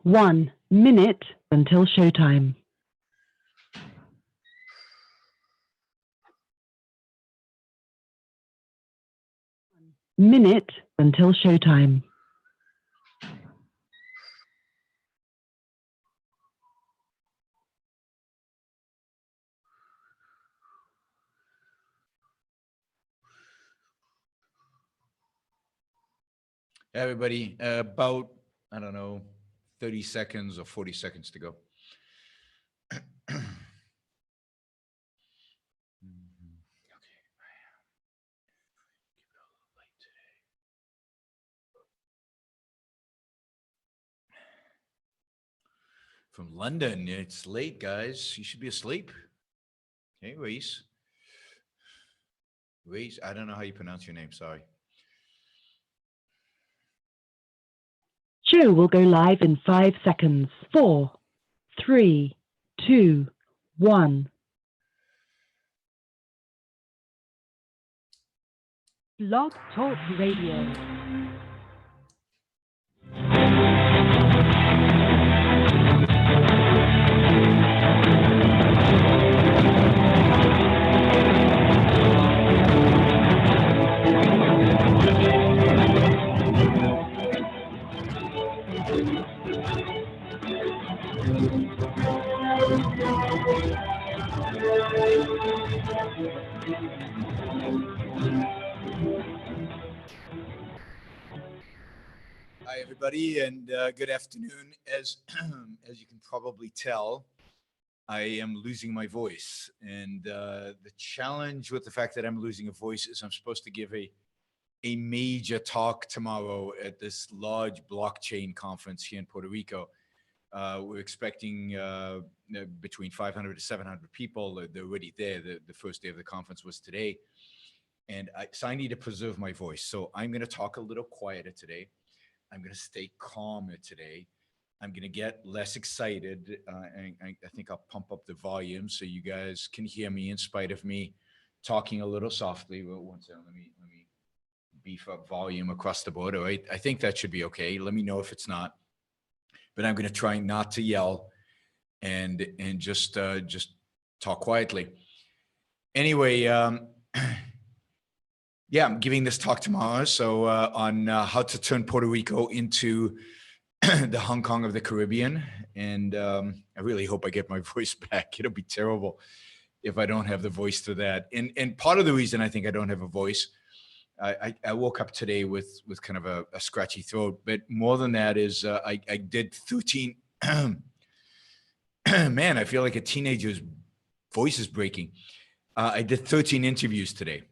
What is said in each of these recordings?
1 minute until showtime. Minute until showtime. Everybody, about, I don't know, 30 seconds or 40 seconds to go. From London, it's late, guys. You should be asleep. Hey, Reese. Reese, I don't know how you pronounce your name, sorry. Show will go live in 5 seconds. 4, 3, 2, 1. Blog Talk Radio. Hi, everybody, and good afternoon. As you can probably tell, I am losing my voice. And the challenge with the fact that I'm losing a voice is I'm supposed to give a major talk tomorrow at this large blockchain conference here in Puerto Rico. We're expecting between 500 to 700 people. They're already there. The first day of the conference was today. And so I need to preserve my voice. So I'm going to talk a little quieter today. I'm going to stay calmer today. I'm going to get less excited. And I think I'll pump up the volume so you guys can hear me in spite of me talking a little softly. Well, one second, let me beef up volume across the board. All right, I think that should be okay. Let me know if it's not. But I'm going to try not to yell and just talk quietly. Anyway, yeah, I'm giving this talk tomorrow. So on how to turn Puerto Rico into the Hong Kong of the Caribbean. And I really hope I get my voice back. It'll be terrible if I don't have the voice to that. And part of the reason I think I don't have a voice, I woke up today with kind of a scratchy throat. But more than that is I did 13. Man, I feel like a teenager's voice is breaking. I did 13 interviews today.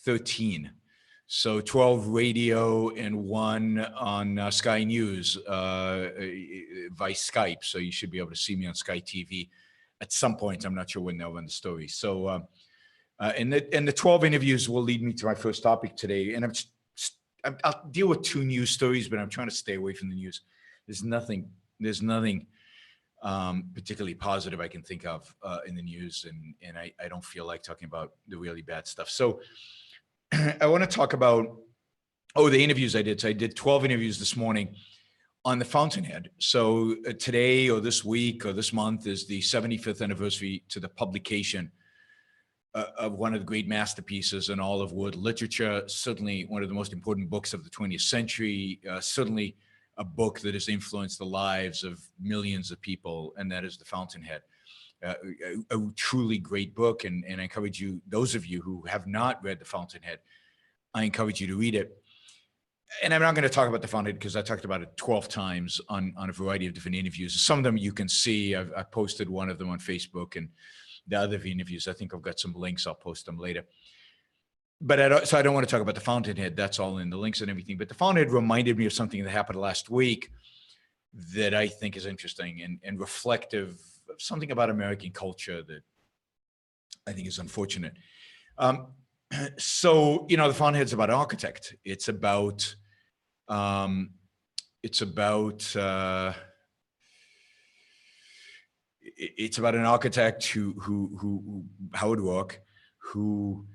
13. So 12 radio and 1 on Sky News via Skype. So you should be able to see me on Sky TV at some point. I'm not sure when they'll run the story. So, and the 12 interviews will lead me to my first topic today. And I'll deal with 2 news stories, but I'm trying to stay away from the news. There's nothing particularly positive I can think of in the news, and I don't feel like talking about the really bad stuff. So I want to talk about the interviews I did. So I did 12 interviews this morning on the Fountainhead. So today or this week or this month is the 75th anniversary to the publication of one of the great masterpieces in all of world literature, certainly one of the most important books of the 20th century, certainly a book that has influenced the lives of millions of people, and that is The Fountainhead. A truly great book, and I encourage you, those of you who have not read The Fountainhead, I encourage you to read it. And I'm not going to talk about The Fountainhead because I talked about it 12 times on a variety of different interviews. Some of them you can see. I posted one of them on Facebook, and the other interviews, I think I've got some links. I'll post them later. But so I don't want to talk about The Fountainhead. That's all in the links and everything. But The Fountainhead reminded me of something that happened last week that I think is interesting and reflective of something about American culture that I think is unfortunate. So, The Fountainhead's about an architect. It's about an architect who Howard Roark, who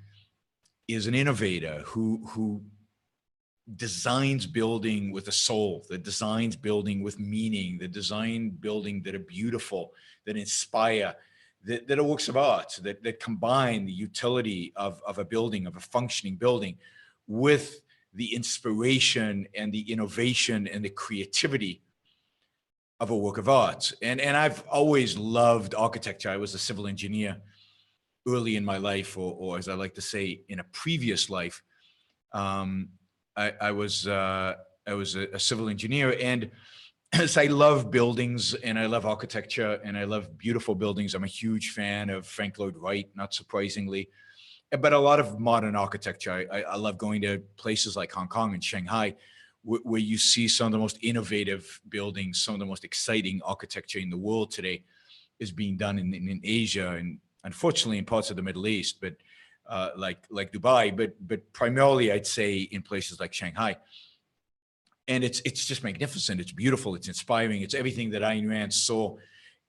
is an innovator, who designs building with a soul, that designs building with meaning, that design building that are beautiful, that inspire, that are works of art, that combine the utility of a building, of a functioning building, with the inspiration and the innovation and the creativity of a work of art. And I've always loved architecture. I was a civil engineer early in my life, or as I like to say, in a previous life. I was a civil engineer, and as I love buildings and I love architecture and I love beautiful buildings. I'm a huge fan of Frank Lloyd Wright, not surprisingly, but a lot of modern architecture. I love going to places like Hong Kong and Shanghai, where you see some of the most innovative buildings, some of the most exciting architecture in the world today is being done in Asia, and unfortunately in parts of the Middle East, but like Dubai, but primarily I'd say in places like Shanghai. And it's just magnificent. It's beautiful. It's inspiring. It's everything that Ayn Rand saw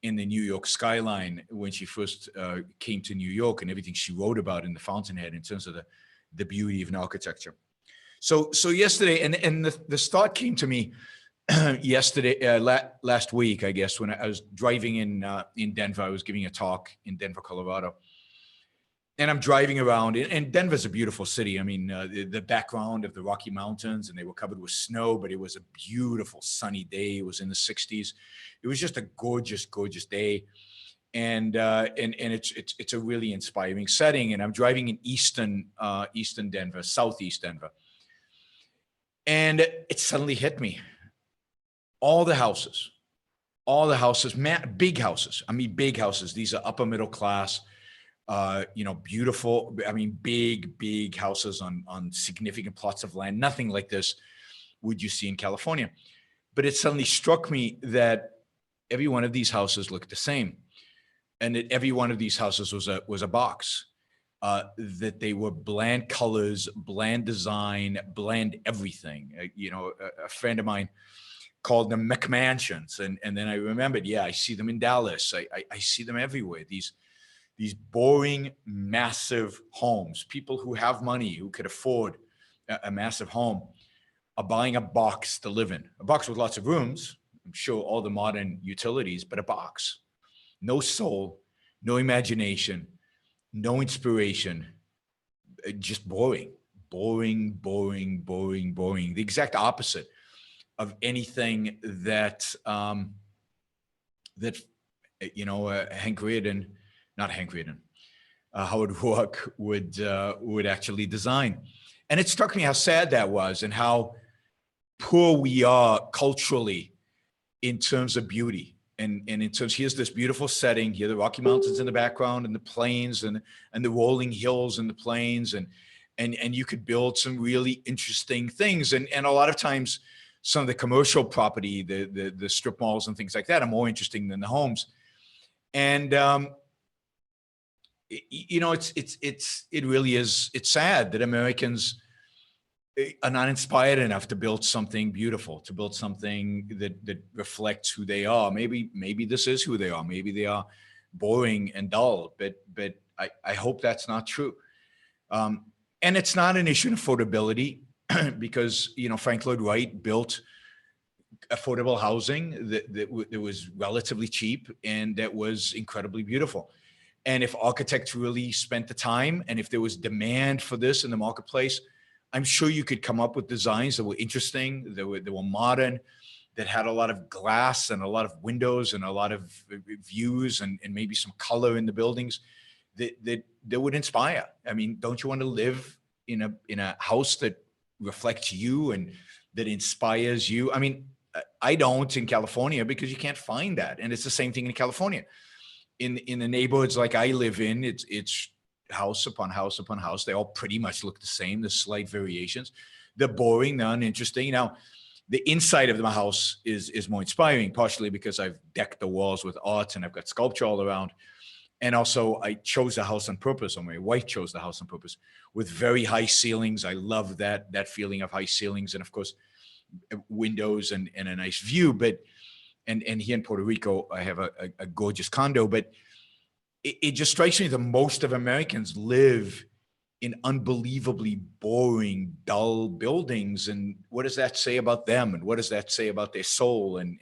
in the New York skyline when she first came to New York, and everything she wrote about in the Fountainhead in terms of the beauty of an architecture. So yesterday, and the thought came to me yesterday, last week, I guess, when I was driving in Denver. I was giving a talk in Denver, Colorado. And I'm driving around, and Denver's a beautiful city. I mean, the background of the Rocky Mountains, and they were covered with snow, but it was a beautiful sunny day. It was in the 60s. It was just a gorgeous, gorgeous day. And it's a really inspiring setting. And I'm driving in eastern Denver, southeast Denver. And it suddenly hit me. All the houses, big houses. I mean, big houses. These are upper middle class, beautiful. I mean, big houses on significant plots of land. Nothing like this would you see in California. But it suddenly struck me that every one of these houses looked the same, and that every one of these houses was a box. That they were bland colors, bland design, bland everything. A friend of mine called them McMansions, and then I remembered, yeah, I see them in Dallas. I see them everywhere. These boring, massive homes. People who have money, who could afford a massive home, are buying a box to live in. A box with lots of rooms, I'm sure all the modern utilities, but a box. No soul, no imagination, no inspiration, just boring. The exact opposite of anything that Howard Roark would actually design. And it struck me how sad that was, and how poor we are culturally in terms of beauty. And in terms, here's this beautiful setting, here the Rocky Mountains in the background, and the plains, and the rolling hills and the plains, and you could build some really interesting things. And a lot of times, some of the commercial property, the strip malls and things like that, are more interesting than the homes. And it really is. It's sad that Americans are not inspired enough to build something beautiful, to build something that reflects who they are. Maybe this is who they are. Maybe they are boring and dull, but I hope that's not true. And it's not an issue of affordability, because, Frank Lloyd Wright built affordable housing that was relatively cheap and that was incredibly beautiful. And if architects really spent the time, and if there was demand for this in the marketplace, I'm sure you could come up with designs that were interesting, that were modern, that had a lot of glass and a lot of windows and a lot of views, and maybe some color in the buildings that would inspire. I mean, don't you want to live in a house that reflects you and that inspires you? I mean, I don't in California, because you can't find that. And it's the same thing in California. In the neighborhoods like I live in, it's house upon house upon house. They all pretty much look the same. There's slight variations. They're boring, they're uninteresting. Now, the inside of my house is more inspiring, partially because I've decked the walls with art and I've got sculpture all around. And also, I chose the house on purpose, or my wife chose the house on purpose, with very high ceilings. I love that feeling of high ceilings, and of course, windows and a nice view. But and here in Puerto Rico, I have a gorgeous condo. But it just strikes me that most of Americans live in unbelievably boring, dull buildings. And what does that say about them? And what does that say about their soul? And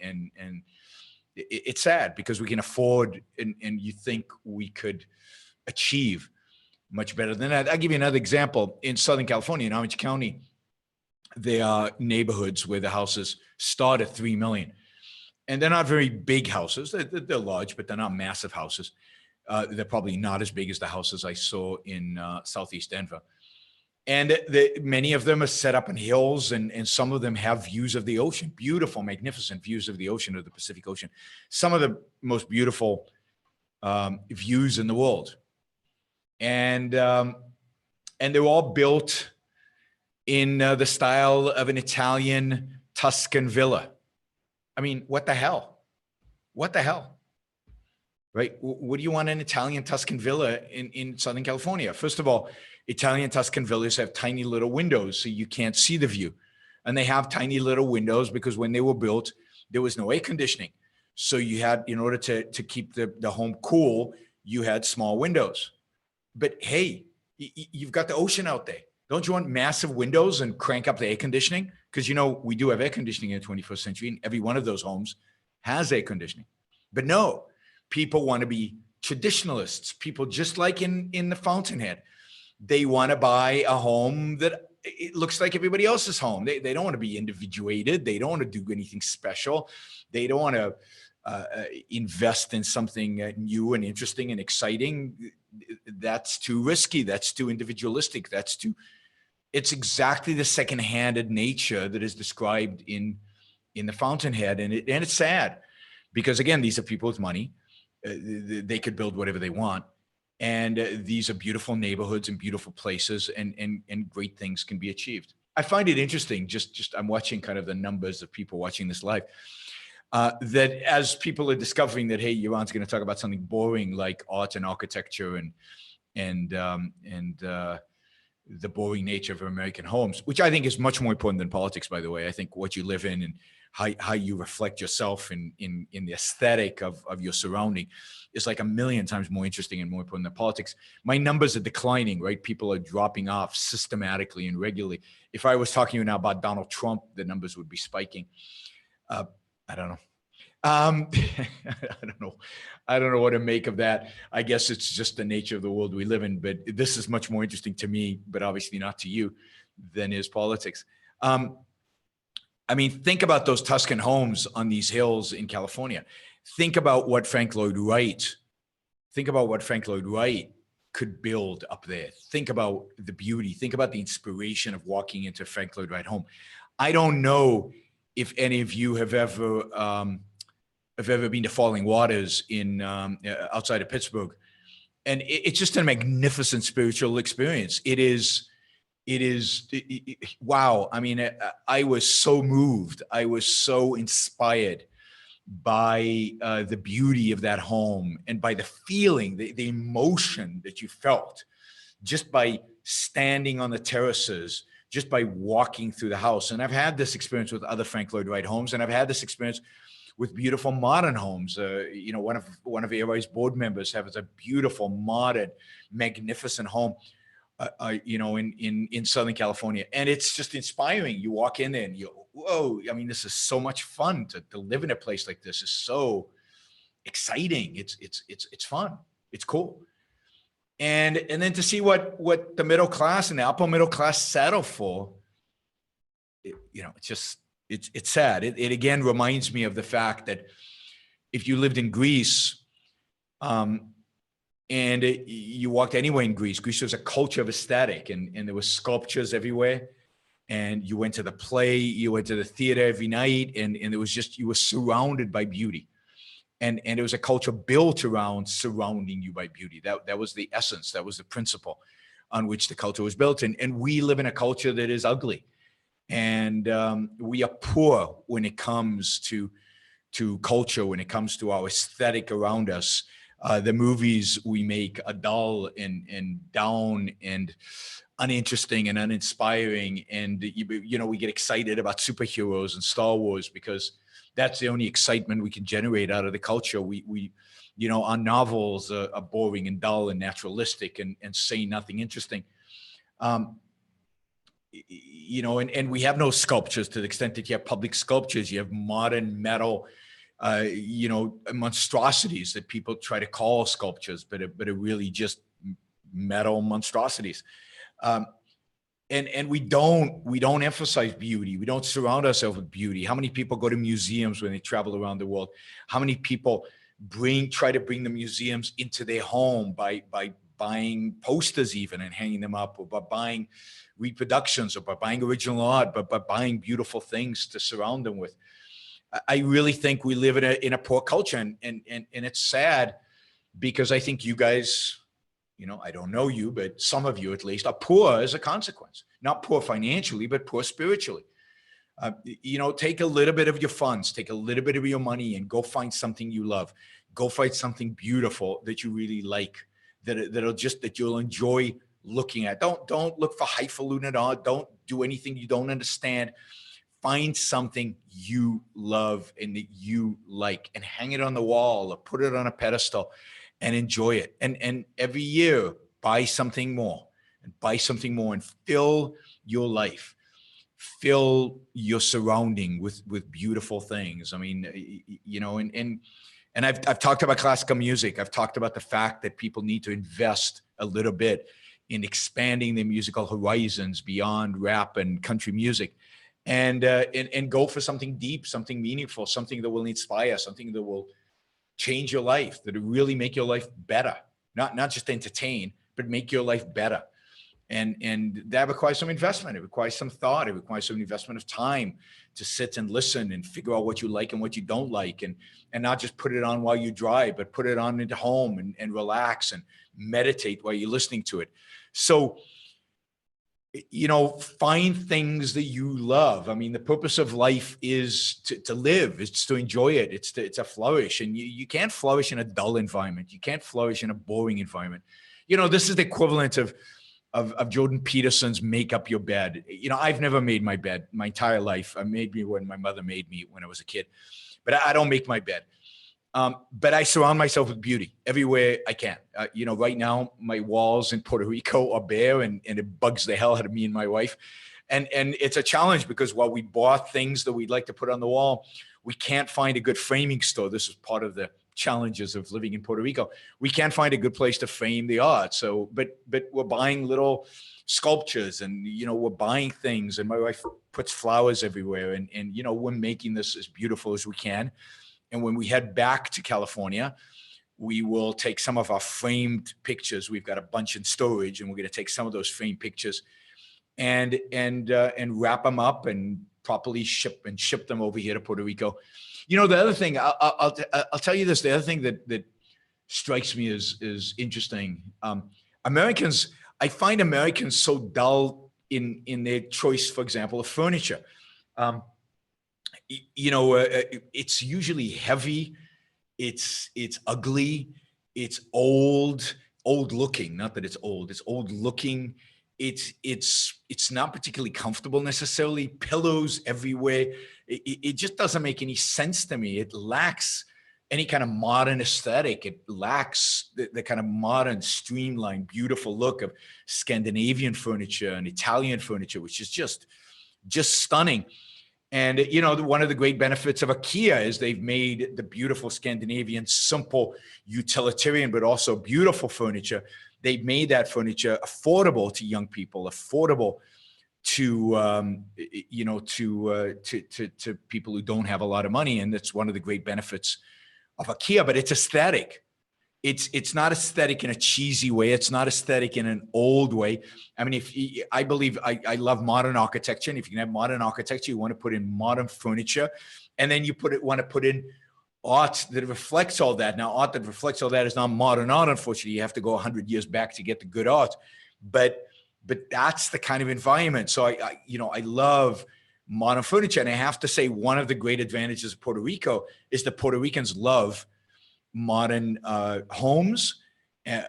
it's sad because we can afford, and you think we could achieve much better than that. I'll give you another example. In Southern California, in Orange County, there are neighborhoods where the houses start at $3 million. And they're not very big houses. They're large, but they're not massive houses. They're probably not as big as the houses I saw in Southeast Denver. And many of them are set up in hills, and some of them have views of the ocean, beautiful, magnificent views of the ocean, of the Pacific Ocean. Some of the most beautiful views in the world. And they're all built in the style of an Italian Tuscan villa. I mean, what the hell? What the hell? Right? What do you want an Italian Tuscan villa in Southern California? First of all, Italian Tuscan villas have tiny little windows, so you can't see the view. And they have tiny little windows because when they were built, there was no air conditioning. So you had, in order to keep the home cool, you had small windows. But hey, you've got the ocean out there. Don't you want massive windows and crank up the air conditioning? Because, you know, we do have air conditioning in the 21st century, and every one of those homes has air conditioning. But no, people want to be traditionalists. People, just like in the Fountainhead, they want to buy a home that it looks like everybody else's home. They don't want to be individuated. They don't want to do anything special. They don't want to invest in something new and interesting and exciting. That's too risky. That's too individualistic. It's exactly the second-handed nature that is described in the Fountainhead. And it's sad because, again, these are people with money. They could build whatever they want. And these are beautiful neighborhoods and beautiful places, and great things can be achieved. I find it interesting, just I'm watching kind of the numbers of people watching this live, that as people are discovering that, hey, Yaron's going to talk about something boring like art and architecture and the boring nature of American homes, which I think is much more important than politics, by the way. I think what you live in and how you reflect yourself in the aesthetic of your surrounding is like a million times more interesting and more important than politics. My numbers are declining, right? People are dropping off systematically and regularly. If I was talking to you now about Donald Trump, the numbers would be spiking. I don't know. I don't know what to make of that. I guess it's just the nature of the world we live in, but this is much more interesting to me, but obviously not to you, than is politics. I mean, think about those Tuscan homes on these hills in California. Think about what Frank Lloyd Wright could build up there. Think about the beauty. Think about the inspiration of walking into Frank Lloyd Wright home. I don't know if any of you have ever been to Falling Waters in outside of Pittsburgh, and it's just a magnificent spiritual experience. It is wow. I mean, I was so moved. I was so inspired by the beauty of that home and by the feeling, the emotion that you felt just by standing on the terraces, just by walking through the house. And I've had this experience with other Frank Lloyd Wright homes, and I've had this experience with beautiful modern homes. You know, one of ARI's board members has a beautiful, modern, magnificent home, you know, in Southern California. And it's just inspiring. You walk in there and you, whoa, I mean, this is so much fun to live in a place like this. Is so exciting. It's fun. It's cool. And then to see what the middle class and the upper middle class settle for, you know, it's sad. It again reminds me of the fact that if you lived in Greece, and you walked anywhere in Greece was a culture of aesthetic, and there were sculptures everywhere. And you went to the play, you went to the theater every night, and it was just, you were surrounded by beauty. And it was a culture built around surrounding you by beauty. That was the essence. That was the principle on which the culture was built. And we live in a culture that is ugly. And we are poor when it comes to culture, when it comes to our aesthetic around us. The movies we make are dull and down and uninteresting and uninspiring. And, you know, we get excited about superheroes and Star Wars because that's the only excitement we can generate out of the culture. We you know, our novels are boring and dull and naturalistic and say nothing interesting. Um, you know, and we have no sculptures to the extent that you have public sculptures. You have modern metal, you know, monstrosities that people try to call sculptures, but are really just metal monstrosities. And we don't emphasize beauty. We don't surround ourselves with beauty. How many people go to museums when they travel around the world? How many people try to bring the museums into their home by buying posters even and hanging them up, or by buying reproductions, or by buying original art, but by buying beautiful things to surround them with? I really think we live in a poor culture, and it's sad, because I think you guys, you know, I don't know you, but some of you at least are poor as a consequence. Not poor financially, but poor spiritually. You know, take a little bit of your funds, take a little bit of your money, and go find something you love. Go find something beautiful that you really like, that you'll enjoy looking at. Don't look for highfalutin art. Don't do anything you don't understand. Find something you love and that you like, and hang it on the wall or put it on a pedestal and enjoy it. And every year, buy something more, and buy something more, and fill your life, fill your surrounding with beautiful things. I mean, you know, and I've talked about classical music. I've talked about the fact that people need to invest a little bit in expanding their musical horizons beyond rap and country music, and go for something deep, something meaningful, something that will inspire, something that will change your life, that will really make your life better, not just entertain, but make your life better. And that requires some investment. It requires some thought. It requires some investment of time to sit and listen and figure out what you like and what you don't like, and not just put it on while you drive, but put it on into home and relax and meditate while you're listening to it. So, you know, find things that you love. I mean, the purpose of life is to live, it's to enjoy it, it's to flourish. And you can't flourish in a dull environment. You can't flourish in a boring environment. You know, this is the equivalent of Jordan Peterson's make up your bed. You know, I've never made my bed my entire life. I made me when my mother made me when I was a kid, but I don't make my bed. But I surround myself with beauty everywhere I can. You know, right now my walls in Puerto Rico are bare, and it bugs the hell out of me and my wife. And it's a challenge, because while we bought things that we'd like to put on the wall, we can't find a good framing store. This is part of the challenges of living in Puerto Rico. We can't find a good place to frame the art. So, but we're buying little sculptures, and, you know, we're buying things, and my wife puts flowers everywhere, and you know, we're making this as beautiful as we can. And when we head back to California, we will take some of our framed pictures. We've got a bunch in storage, and we're going to take some of those framed pictures and wrap them up and properly ship them over here to Puerto Rico. You know, the other thing, I'll tell you this, the other thing that strikes me as interesting, Americans, I find Americans so dull in their choice, for example, of furniture. You know, it's usually heavy, it's ugly, it's old looking. Not that it's old, it's old looking. It's not particularly comfortable necessarily. Pillows everywhere. It just doesn't make any sense to me. It lacks any kind of modern aesthetic. It lacks the kind of modern, streamlined, beautiful look of Scandinavian furniture and Italian furniture, which is just stunning. And, you know, one of the great benefits of IKEA is they've made the beautiful Scandinavian, simple, utilitarian, but also beautiful furniture. They've made that furniture affordable to young people, affordable to, you know, to people who don't have a lot of money. And that's one of the great benefits of IKEA, but it's aesthetic. It's not aesthetic in a cheesy way. It's not aesthetic in an old way. I mean, I believe I love modern architecture, and if you can have modern architecture, you want to put in modern furniture, and then you want to put in art that reflects all that. Now, art that reflects all that is not modern art, unfortunately. You have to go 100 years back to get the good art, but that's the kind of environment. So I love modern furniture, and I have to say one of the great advantages of Puerto Rico is that Puerto Ricans love modern homes,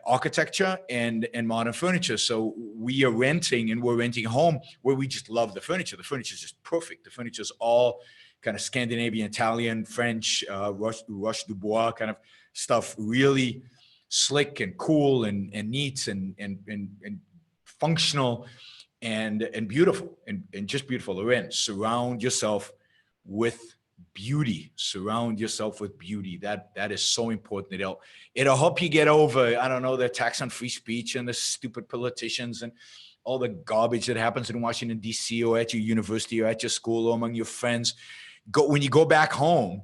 architecture, and modern furniture. So we're renting a home where we just love the furniture. The furniture is just perfect. The furniture is all kind of Scandinavian, Italian, French, Roche du Bois kind of stuff. Really slick and cool and neat and functional and beautiful and just beautiful. Loren, surround yourself with beauty. Surround yourself with beauty. That is so important. It'll help you get over, I don't know, the attacks on free speech and the stupid politicians and all the garbage that happens in Washington, D.C. or at your university or at your school or among your friends. When you go back home,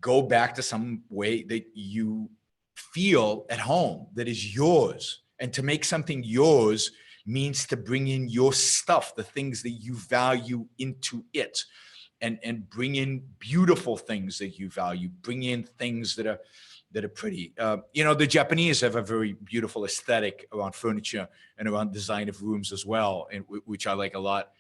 go back to some way that you feel at home, that is yours. And to make something yours means to bring in your stuff, the things that you value into it, and bring in beautiful things that you value, bring in things that are pretty. The Japanese have a very beautiful aesthetic around furniture and around design of rooms as well, and which I like a lot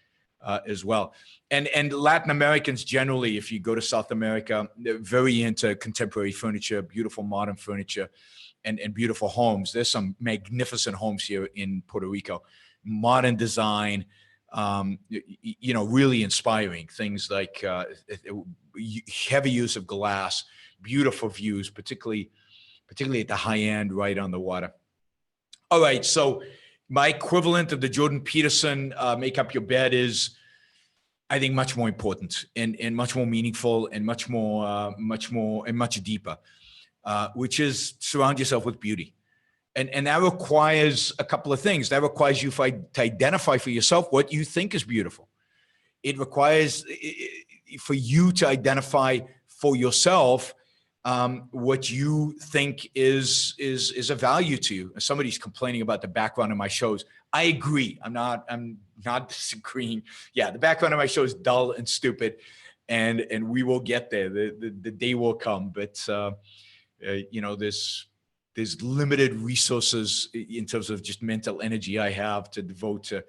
as well. And Latin Americans generally, if you go to South America, they're very into contemporary furniture, beautiful modern furniture, and beautiful homes. There's some magnificent homes here in Puerto Rico, modern design, really inspiring things like heavy use of glass, beautiful views, particularly at the high end, right on the water. All right, so my equivalent of the Jordan Peterson make up your bed is, I think, much more important and much more meaningful and much deeper, which is surround yourself with beauty. And that requires a couple of things. That requires you to identify for yourself what you think is beautiful. It requires for you to identify for yourself what you think is a value to you. Somebody's complaining about the background of my shows. I agree. I'm not disagreeing. Yeah, the background of my show is dull and stupid, and we will get there. The day will come, but there's limited resources in terms of just mental energy I have to devote to.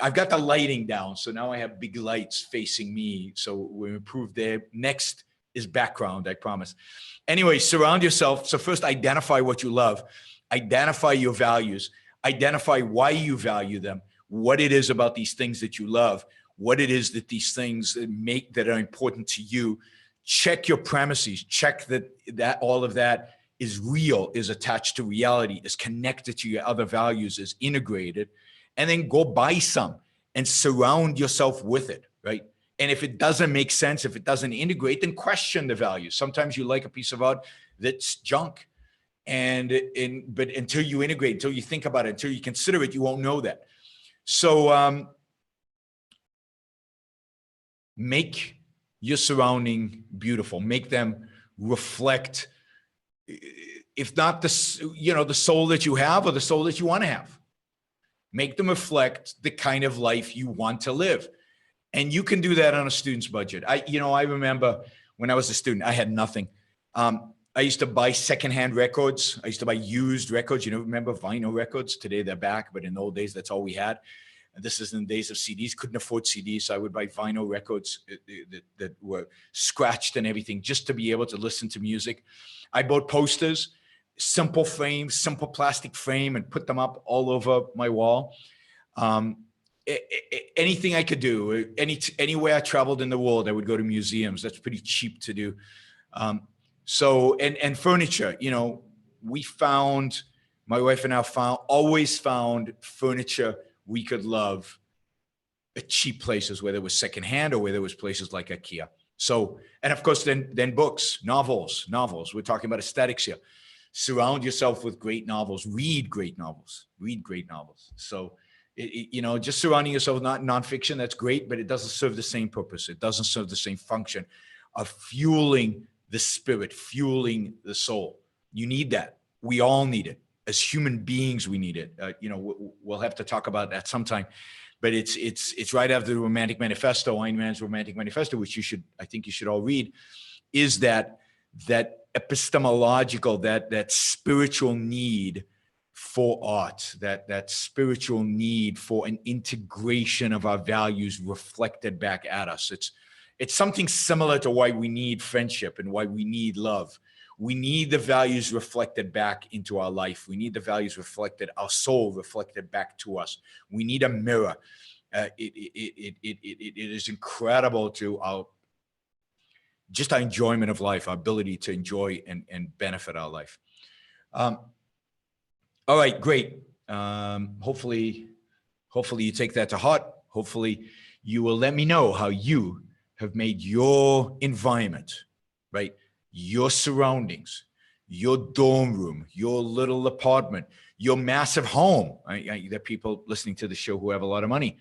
I've got the lighting down, so now I have big lights facing me. So we improved there. Next is background, I promise. Anyway, surround yourself. So first, identify what you love, identify your values, identify why you value them, what it is about these things that you love, what it is that these things that are important to you. Check your premises. Check that all of that is real, is attached to reality, is connected to your other values, is integrated, and then go buy some and surround yourself with it, right? And if it doesn't make sense, if it doesn't integrate, then question the values. Sometimes you like a piece of art that's junk, but until you integrate, until you think about it, until you consider it, you won't know that. So make your surrounding beautiful. Make them reflect, if not the soul that you have or the soul that you want to have. Make them reflect the kind of life you want to live. And you can do that on a student's budget. I remember when I was a student, I had nothing. I used to buy secondhand records. I used to buy used records. Remember vinyl records? Today they're back, but in the old days, that's all we had. And this is in the days of CDs. Couldn't afford CDs, so I would buy vinyl records that were scratched and everything just to be able to listen to music. I bought posters, simple frame, simple plastic frame, and put them up all over my wall. Anything I could do, anywhere I traveled in the world, I would go to museums. That's pretty cheap to do. So furniture, my wife and I always found furniture we could love at cheap places, whether it was secondhand or whether it was places like IKEA. So, and of course, then books, novels. We're talking about aesthetics here. Surround yourself with great novels. Read great novels. So, just surrounding yourself with not nonfiction, that's great, but it doesn't serve the same purpose. It doesn't serve the same function of fueling the spirit, fueling the soul. You need that. We all need it. As human beings, we need it. We'll have to talk about that sometime. But it's right after the Romantic Manifesto, Ayn Rand's Romantic Manifesto, which I think you should all read, is that epistemological, that spiritual need for art, that spiritual need for an integration of our values reflected back at us. It's something similar to why we need friendship and why we need love. We need the values reflected back into our life. We need the values reflected, our soul reflected back to us. We need a mirror. It is incredible to our enjoyment of life, our ability to enjoy and benefit our life. All right, great. Hopefully Hopefully you take that to heart. Hopefully you will let me know how you have made your environment, right? Your surroundings, your dorm room, your little apartment, your massive home. There are people listening to the show who have a lot of money.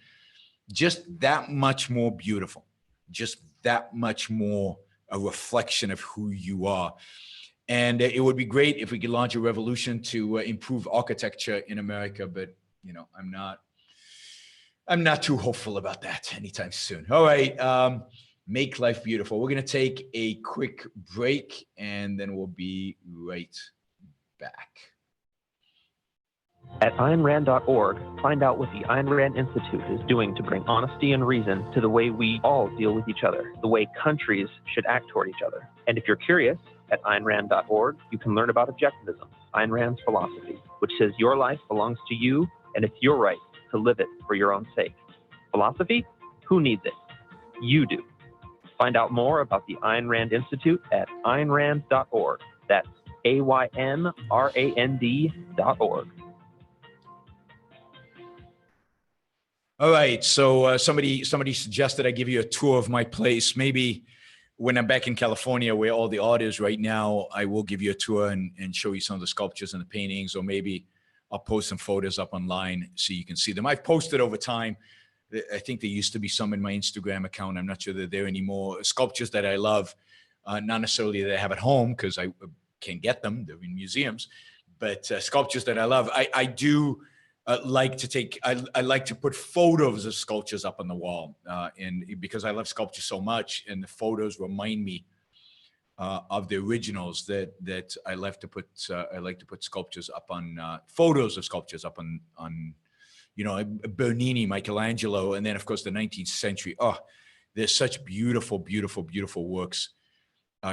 Just that much more beautiful, just that much more a reflection of who you are. And it would be great if we could launch a revolution to improve architecture in America, but I'm not too hopeful about that anytime soon. All right, make life beautiful. We're going to take a quick break, and then we'll be right back. At AynRand.org, find out what the Ayn Rand Institute is doing to bring honesty and reason to the way we all deal with each other, the way countries should act toward each other. And if you're curious, at AynRand.org, you can learn about Objectivism, Ayn Rand's philosophy, which says your life belongs to you and it's your right to live it for your own sake. Philosophy? Who needs it? You do. Find out more about the Ayn Rand Institute at AynRand.org. That's AYNRAND.org. All right. So somebody suggested I give you a tour of my place. Maybe when I'm back in California, where all the art is right now, I will give you a tour and show you some of the sculptures and the paintings, or maybe I'll post some photos up online so you can see them. I've posted over time. I think there used to be some in my Instagram account. I'm not sure they're there anymore. Sculptures that I love, not necessarily that I have at home because I can't get them. They're in museums, but sculptures that I love. I do like to take, I like to put photos of sculptures up on the wall, and because I love sculpture so much, and the photos remind me of the originals that I like to put sculptures up on, photos of sculptures up on Bernini, Michelangelo, and then of course the 19th century. Oh, there's such beautiful, beautiful, beautiful works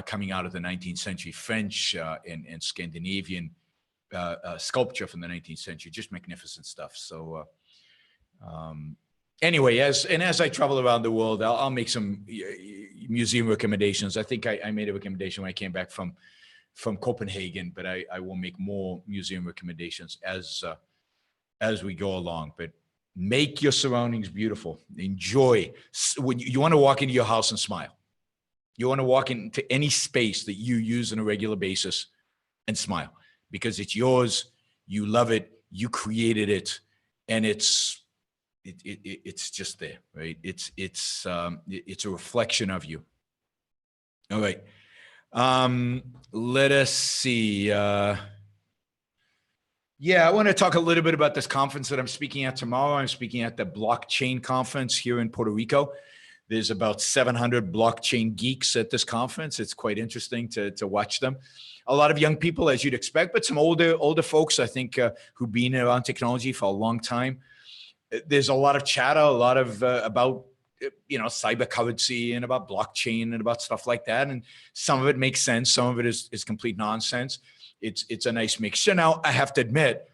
coming out of the 19th century, French and Scandinavian sculpture from the 19th century, just magnificent stuff. So anyway, as I travel around the world, I'll make some museum recommendations. I think I made a recommendation when I came back from Copenhagen, but I will make more museum recommendations as we go along. But make your surroundings beautiful. Enjoy. When you want to walk into your house and smile. You want to walk into any space that you use on a regular basis and smile, because it's yours, you love it, you created it, and it's just there, right? It's a reflection of you. All right. Let us see. I want to talk a little bit about this conference that I'm speaking at tomorrow. I'm speaking at the blockchain conference here in Puerto Rico. There's about 700 blockchain geeks at this conference. It's quite interesting to watch them. A lot of young people, as you'd expect, but some older folks, I think, who've been around technology for a long time. There's a lot of chatter, a lot of about cyber currency and about blockchain and about stuff like that. And some of it makes sense. Some of it is complete nonsense. It's a nice mixture. Now, I have to admit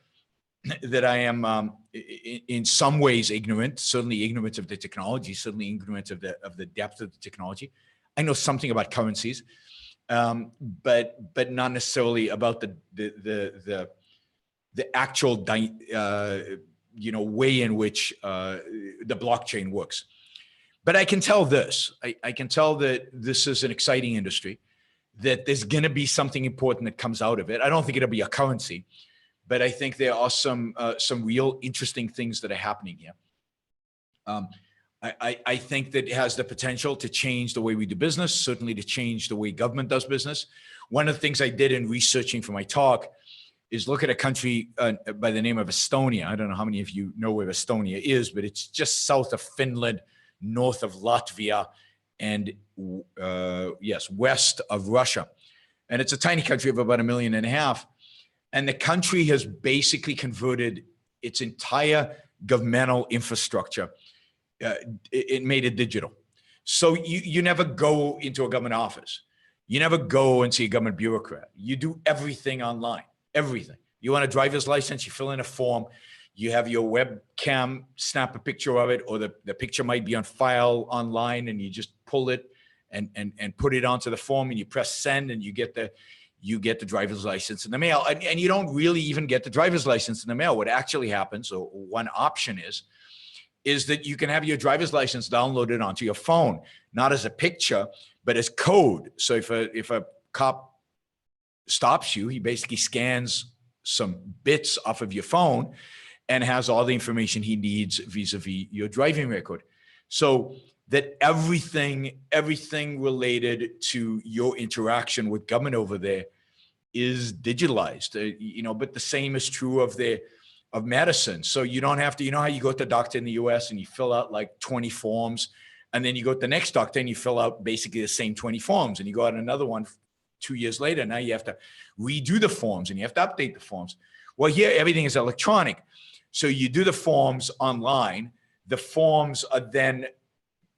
that I am in some ways ignorant, certainly ignorant of the technology, certainly ignorant of the depth of the technology. I know something about currencies, but not necessarily about the actual way in which the blockchain works. But I can tell this. I can tell that this is an exciting industry, that there's going to be something important that comes out of it. I don't think it'll be a currency, but I think there are some real interesting things that are happening here. I think that it has the potential to change the way we do business, certainly to change the way government does business. One of the things I did in researching for my talk is look at a country by the name of Estonia. I don't know how many of you know where Estonia is, but it's just south of Finland, north of Latvia, and west of Russia. And it's a tiny country of about 1.5 million. And the country has basically converted its entire governmental infrastructure. It made it digital. So you never go into a government office. You never go and see a government bureaucrat. You do everything online, everything. You want a driver's license, you fill in a form, you have your webcam snap a picture of it, or the picture might be on file online, and you just pull it and put it onto the form, and you press send, and you get the driver's license in the mail. And you don't really even get the driver's license in the mail. What actually happens, or one option is, is that you can have your driver's license downloaded onto your phone, not as a picture, but as code. So if a cop stops you, he basically scans some bits off of your phone and has all the information he needs vis-a-vis your driving record. So that everything related to your interaction with government over there is digitalized, but the same is true of medicine. So you don't have to, how you go to the doctor in the US and you fill out like 20 forms, and then you go to the next doctor and you fill out basically the same 20 forms, and you go out another one 2 years later. Now you have to redo the forms and you have to update the forms. Well, here everything is electronic. So you do the forms online. The forms are then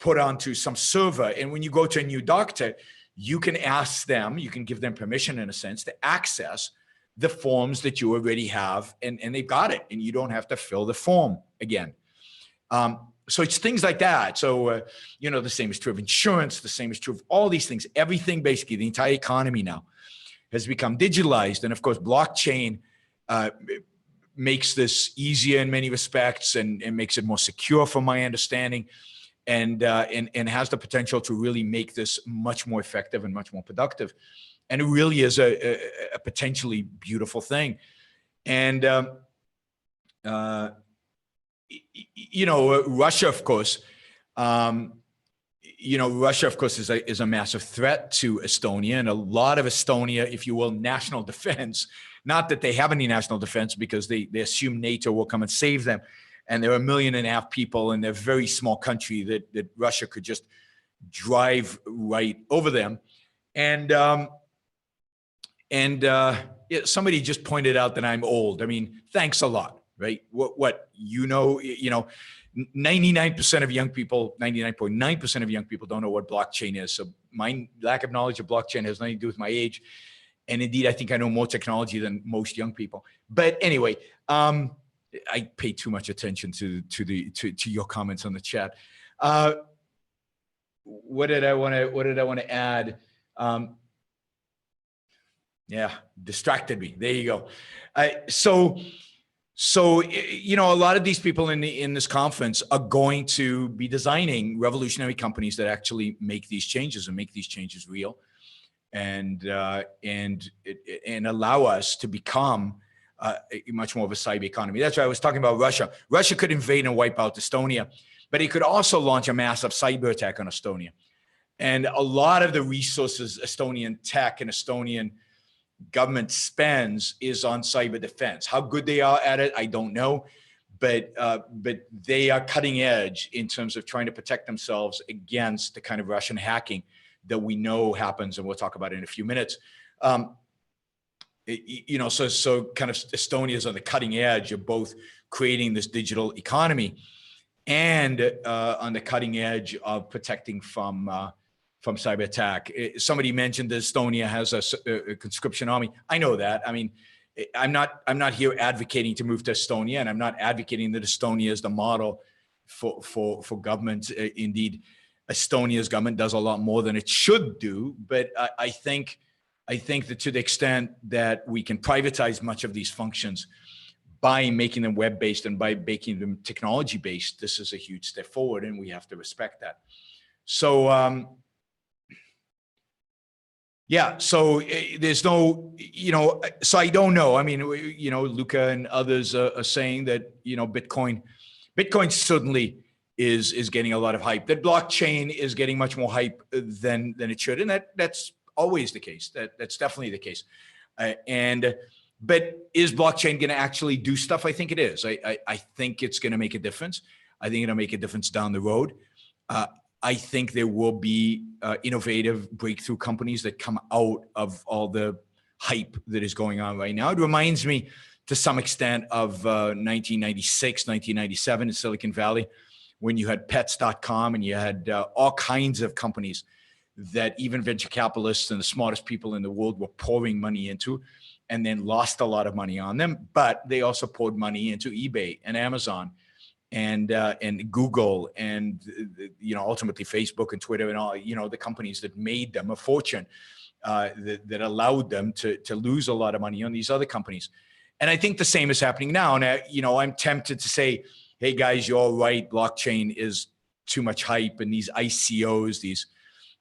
put onto some server. And when you go to a new doctor, you can ask them, you can give them permission in a sense to access the forms that you already have, and they've got it, and you don't have to fill the form again. So it's things like that. So, the same is true of insurance. The same is true of all these things. Everything, basically, the entire economy now has become digitalized. And of course, blockchain makes this easier in many respects and makes it more secure from my understanding, and has the potential to really make this much more effective and much more productive. And it really is a potentially beautiful thing. And, Russia, of course, is a massive threat to Estonia, and a lot of Estonia, if you will, national defense, not that they have any national defense because they assume NATO will come and save them. And there are 1.5 million people in their very small country that Russia could just drive right over them. And somebody just pointed out that I'm old. I mean, thanks a lot, right? 99% of young people, 99.9% of young people don't know what blockchain is. So my lack of knowledge of blockchain has nothing to do with my age. And indeed, I think I know more technology than most young people. But anyway, I pay too much attention to your comments on the chat. What did I want to add? Yeah, distracted me. There you go. So a lot of these people in this conference are going to be designing revolutionary companies that actually make these changes and make these changes real, and allow us to become much more of a cyber economy. That's why I was talking about Russia. Russia could invade and wipe out Estonia, but it could also launch a massive cyber attack on Estonia. And a lot of the resources Estonian tech and Estonian government spends is on cyber defense. How good they are at it, I don't know, but they are cutting edge in terms of trying to protect themselves against the kind of Russian hacking that we know happens, and we'll talk about it in a few minutes. So kind of Estonia is on the cutting edge of both creating this digital economy and on the cutting edge of protecting from cyber attack. Somebody mentioned that Estonia has a conscription army. I know that. I mean, I'm not here advocating to move to Estonia, and I'm not advocating that Estonia is the model for government. Indeed, Estonia's government does a lot more than it should do. But I think that to the extent that we can privatize much of these functions by making them web-based and by making them technology-based, this is a huge step forward, and we have to respect that. So, yeah, so there's no, so I don't know. I mean, Luca and others are saying that, Bitcoin certainly is getting a lot of hype, that blockchain is getting much more hype than it should. And that's always the case. That's definitely the case. But is blockchain going to actually do stuff? I think it is. I think it's going to make a difference. I think it'll make a difference down the road. I think there will be innovative breakthrough companies that come out of all the hype that is going on right now. It reminds me to some extent of 1996, 1997 in Silicon Valley, when you had pets.com and you had all kinds of companies that even venture capitalists and the smartest people in the world were pouring money into, and then lost a lot of money on them. But they also poured money into eBay and Amazon and Google and ultimately Facebook and Twitter and all the companies that made them a fortune, that allowed them to lose a lot of money on these other companies. And I think the same is happening now. And I'm tempted to say, hey guys, you're all right, blockchain is too much hype, and these ICOs,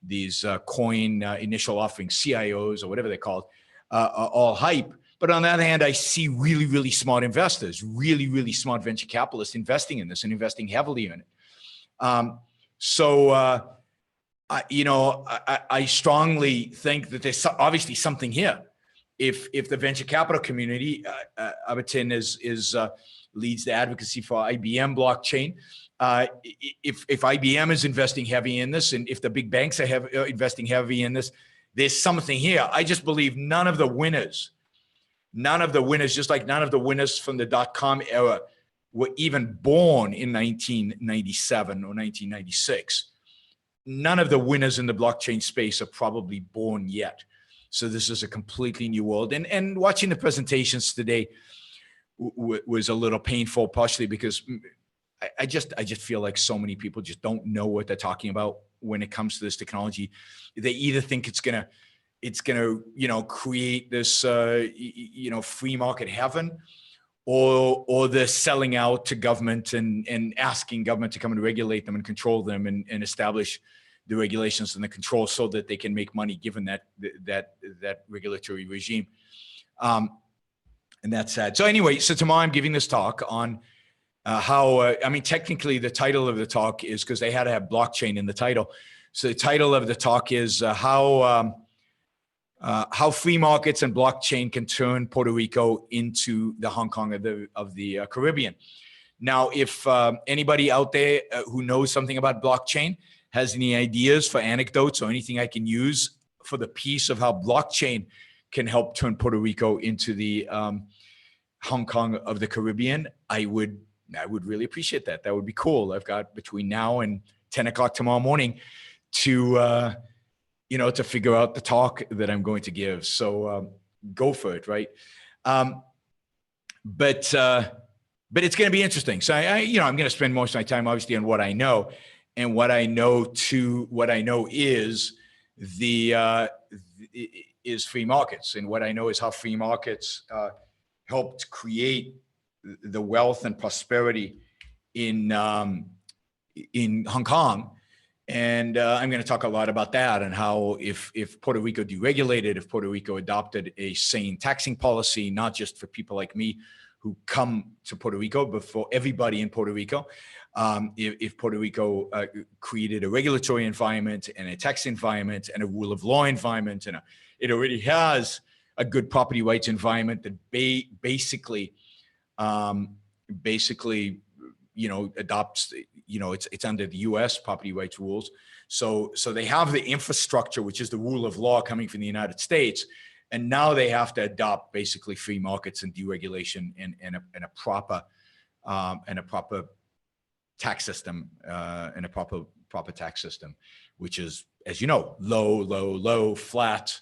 these coin initial offering CIOs or whatever they're called, are all hype. But on the other hand, I see really, really smart investors, really, really smart venture capitalists investing in this and investing heavily in it. I strongly think that there's obviously something here. If the venture capital community, Abatin leads the advocacy for IBM blockchain. If IBM is investing heavy in this, and if the big banks are investing heavy in this, there's something here. I just believe none of the winners, just like none of the winners from the .com era were even born in 1997 or 1996. None of the winners in the blockchain space are probably born yet. So this is a completely new world. And watching the presentations today was a little painful, partially because I just feel like so many people just don't know what they're talking about when it comes to this technology. They either think it's gonna create this free market heaven, or they're selling out to government and asking government to come and regulate them and control them and establish the regulations and the control so that they can make money given that regulatory regime. And that's sad. So anyway, so tomorrow I'm giving this talk on how, technically the title of the talk is, because they had to have blockchain in the title. So the title of the talk is how free markets and blockchain can turn Puerto Rico into the Hong Kong of the Caribbean. Now, if anybody out there who knows something about blockchain has any ideas for anecdotes or anything I can use for the piece of how blockchain can help turn Puerto Rico into the Hong Kong of the Caribbean, I would really appreciate that. That would be cool. I've got between now and 10 o'clock tomorrow morning to figure out the talk that I'm going to give. So go for it, right? But it's going to be interesting. So I'm going to spend most of my time obviously on what I know, and what I know is is free markets, and what I know is how free markets helped create the wealth and prosperity in Hong Kong. And I'm going to talk a lot about that, and how if Puerto Rico deregulated, if Puerto Rico adopted a sane taxing policy, not just for people like me who come to Puerto Rico, but for everybody in Puerto Rico, if Puerto Rico created a regulatory environment and a tax environment and a rule of law environment, and it already has a good property rights environment that basically adopts, it's under the U.S. property rights rules. So they have the infrastructure, which is the rule of law coming from the United States. And now they have to adopt basically free markets and deregulation and a proper tax system, and a proper tax system, which is, as you know, low, flat,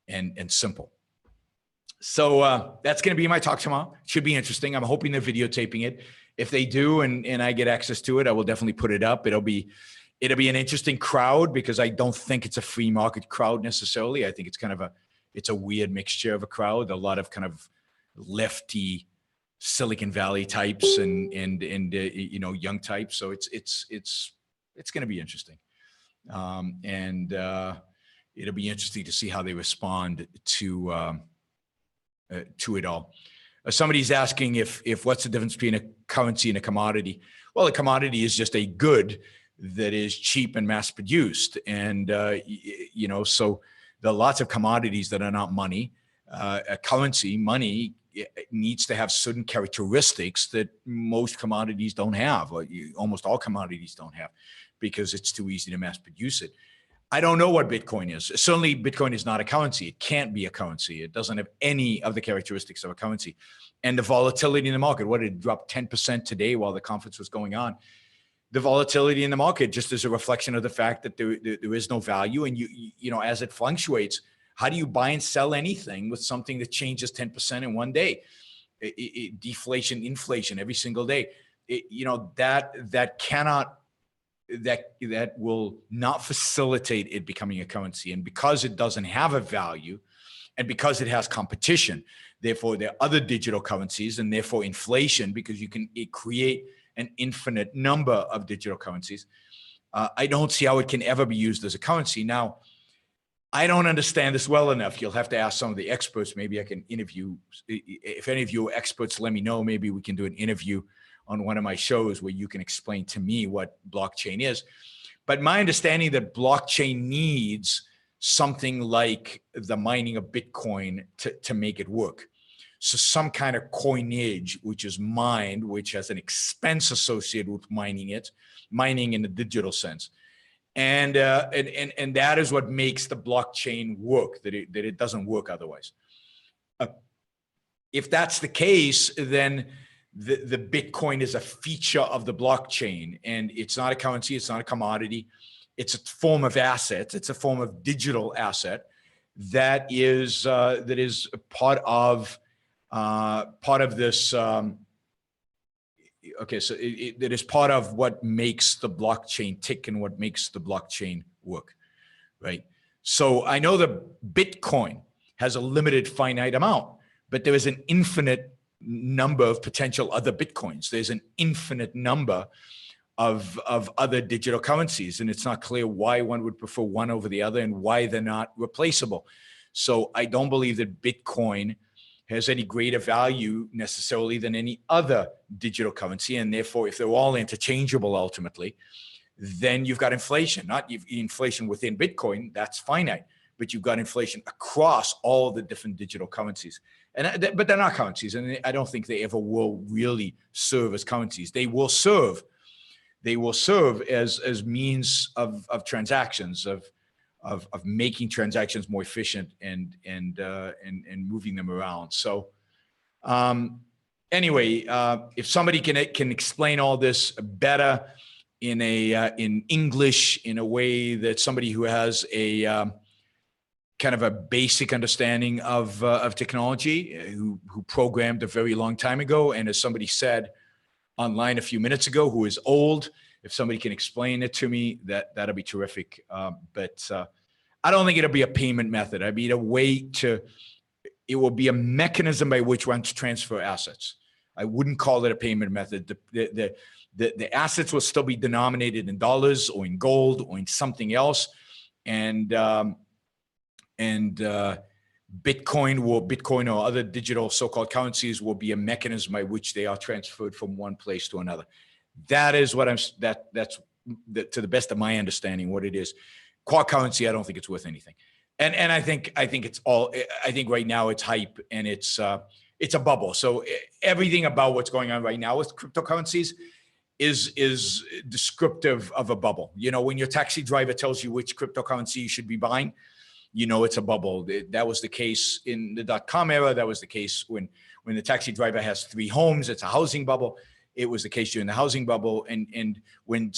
and simple. So that's going to be my talk tomorrow. It should be interesting. I'm hoping they're videotaping it. If they do, and I get access to it, I will definitely put it up. It'll be an interesting crowd, because I don't think it's a free market crowd necessarily. I think it's a weird mixture of a crowd, a lot of kind of lefty Silicon Valley types and young types. So it's going to be interesting. And it'll be interesting to see how they respond to it all. Somebody's asking if what's the difference between a currency and a commodity? Well, a commodity is just a good that is cheap and mass produced. And, so there are lots of commodities that are not money. A currency, money, needs to have certain characteristics that most commodities don't have, or almost all commodities don't have, because it's too easy to mass produce it. I don't know what Bitcoin is. Certainly, Bitcoin is not a currency. It can't be a currency. It doesn't have any of the characteristics of a currency. And the volatility in the market, what, it dropped 10% today while the conference was going on. The volatility in the market just is a reflection of the fact that there is no value. And as it fluctuates, how do you buy and sell anything with something that changes 10% in one day? Deflation, inflation every single day. That will not facilitate it becoming a currency. And because it doesn't have a value, and because it has competition, therefore there are other digital currencies, and therefore inflation, because you can create an infinite number of digital currencies. I don't see how it can ever be used as a currency. Now, I don't understand this well enough. You'll have to ask some of the experts. Maybe I can interview. If any of you are experts, let me know. Maybe we can do an interview on one of my shows where you can explain to me what blockchain is. But my understanding that blockchain needs something like the mining of Bitcoin to make it work. So some kind of coinage, which is mined, which has an expense associated with mining in a digital sense. And that is what makes the blockchain work, that it doesn't work otherwise. If that's the case, then the Bitcoin is a feature of the blockchain, and it's not a currency, it's not a commodity, it's a form of asset, it's a form of digital asset that is part of this. Okay, so it is part of what makes the blockchain tick and what makes the blockchain work, right? So I know that Bitcoin has a limited finite amount, but there is an infinite number of potential other Bitcoins. There's an infinite number of other digital currencies, and it's not clear why one would prefer one over the other and why they're not replaceable. So I don't believe that Bitcoin has any greater value necessarily than any other digital currency. And therefore, if they're all interchangeable ultimately, then you've got inflation, not inflation within Bitcoin, that's finite, but you've got inflation across all the different digital currencies. But they're not currencies, and I don't think they ever will really serve as currencies. They will serve as means of transactions, of making transactions more efficient and moving them around. So anyway, if somebody can explain all this better in English, in a way that somebody who has a kind of a basic understanding of technology, who programmed a very long time ago, and as somebody said online a few minutes ago, who is old, if somebody can explain it to me, that'll be terrific. But I don't think it'll be a payment method. I mean, it will be a mechanism by which one transfer assets. I wouldn't call it a payment method. The assets will still be denominated in dollars or in gold or in something else, and Bitcoin or other digital so-called currencies will be a mechanism by which they are transferred from one place to another. That is what that's to the best of my understanding what it is. Core currency, I don't think it's worth anything. And I think it's all, I think right now it's hype and it's a bubble. So everything about what's going on right now with cryptocurrencies is descriptive of a bubble. You know, when your taxi driver tells you which cryptocurrency you should be buying, you know it's a bubble. That was the case in the .com era. That was the case when the taxi driver has 3 homes. It's a housing bubble. It was the case during the housing bubble. And when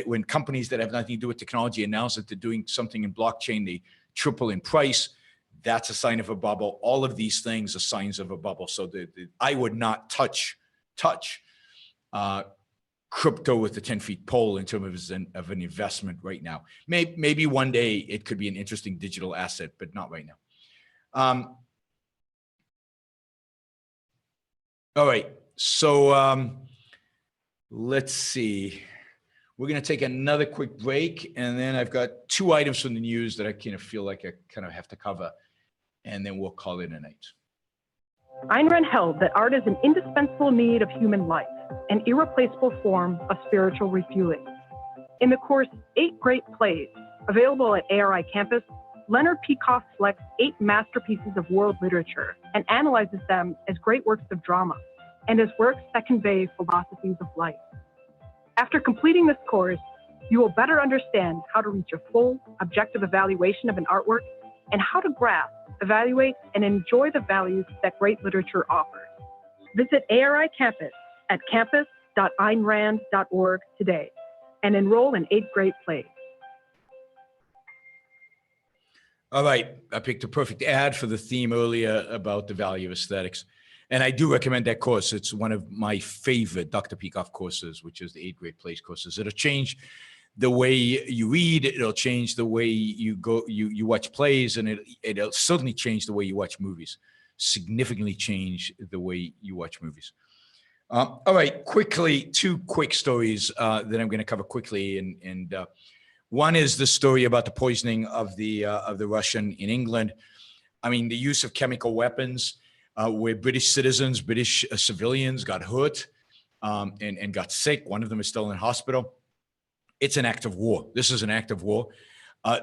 when companies that have nothing to do with technology announce that they're doing something in blockchain, they triple in price. That's a sign of a bubble. All of these things are signs of a bubble. So I would not touch crypto with the 10-foot pole in terms of an investment right now. Maybe one day it could be an interesting digital asset, but not right now. All right, so let's see. We're going to take another quick break, and then I've got 2 items from the news that I kind of feel like I kind of have to cover, and then we'll call it a night. Ayn Rand held that art is an indispensable need of human life, an irreplaceable form of spiritual refueling. In the course 8 Great Plays, available at ARI Campus, Leonard Peikoff selects 8 masterpieces of world literature and analyzes them as great works of drama and as works that convey philosophies of life. After completing this course, you will better understand how to reach a full, objective evaluation of an artwork and how to grasp, evaluate, and enjoy the values that great literature offers. Visit ARI Campus at campus.aynrand.org today and enroll in 8 Great Plays. All right, I picked a perfect ad for the theme earlier about the value of aesthetics. And I do recommend that course. It's one of my favorite Dr. Peikoff courses, which is the 8 Great Plays courses. It'll change the way you read, it'll change the way you watch plays, and it'll certainly change the way you watch movies, significantly change the way you watch movies. All right, quickly, two quick stories that I'm going to cover quickly, and one is the story about the poisoning of the Russian in England. I mean, the use of chemical weapons, where British citizens, British civilians got hurt and got sick. One of them is still in hospital. It's an act of war. This is an act of war.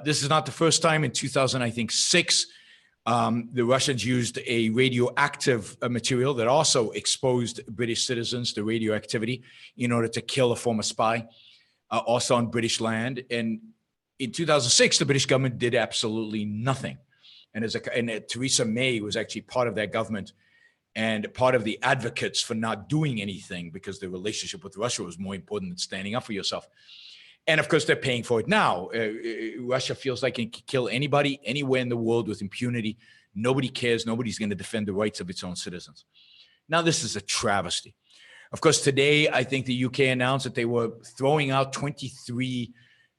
This is not the first time. In 2006, the Russians used a radioactive material that also exposed British citizens to radioactivity in order to kill a former spy, also on British land. And in 2006, the British government did absolutely nothing. And Theresa May was actually part of that government and part of the advocates for not doing anything because the relationship with Russia was more important than standing up for yourself. And of course, they're paying for it now. Russia feels like it can kill anybody, anywhere in the world with impunity. Nobody cares. Nobody's going to defend the rights of its own citizens. Now, this is a travesty. Of course, today, I think the UK announced that they were throwing out 23